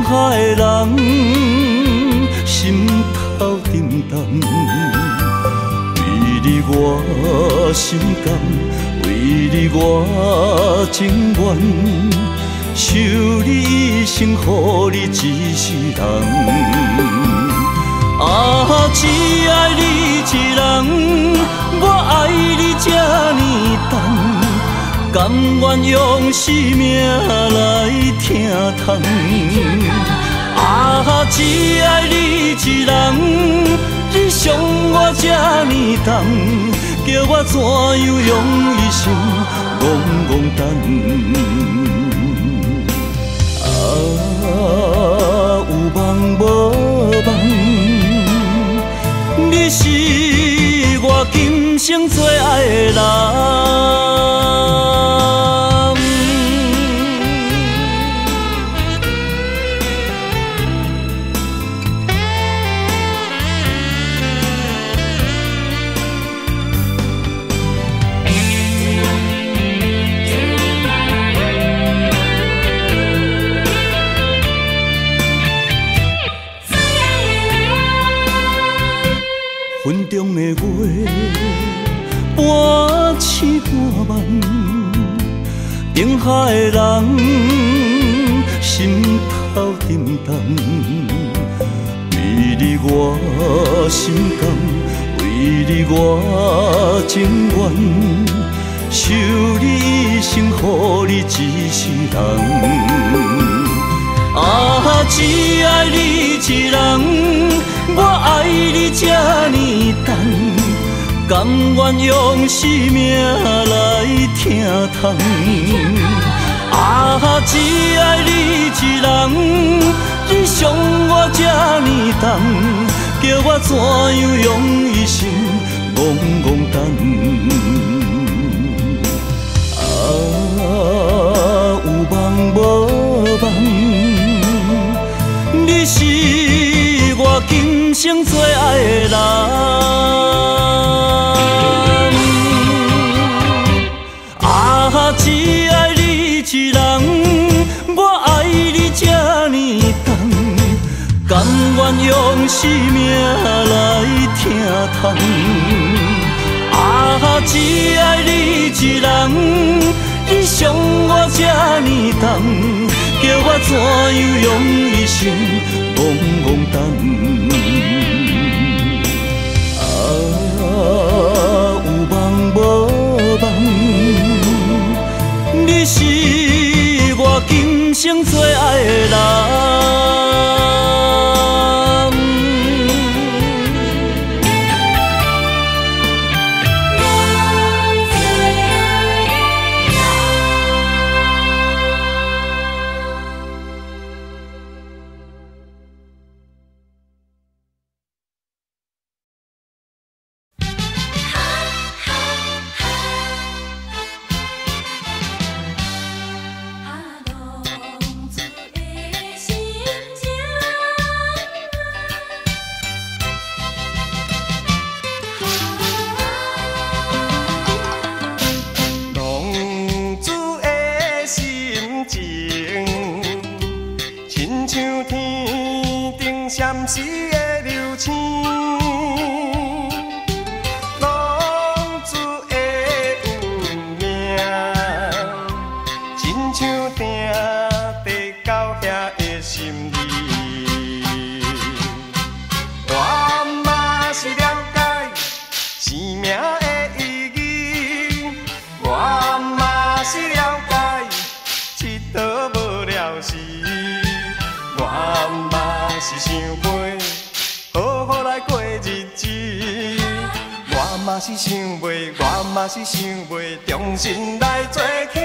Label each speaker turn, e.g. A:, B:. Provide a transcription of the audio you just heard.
A: 下的人，心头沉重。为你我心甘，为你我情愿，守你一生，予你一世人。啊，只爱你一人，我爱你这呢重，甘愿用生命来疼痛。啊，只爱你一人，你伤我这呢重，叫我怎样用一生戆戆等？啊，有梦无梦。你是我今生最爱的人。云中的月，半醒半梦，顶下的人，心头沉重。为你我心甘，为你我情愿，守你一生，予你一世人。啊，只爱你一人，我爱你这呢重，甘愿用生命来疼痛。啊，只爱你一人，你伤我这呢重，叫我怎样用一生戆戆等？啊，有梦无梦。你是我今生最爱的人。啊，只爱你一人，我爱你这呢重，甘愿用生命来疼痛。啊，只爱你一人，你伤我这呢重，叫我怎样用一生戆戆等？啊，有梦无梦，你是我今生最爱的人。
B: 是想袂，重新来做起，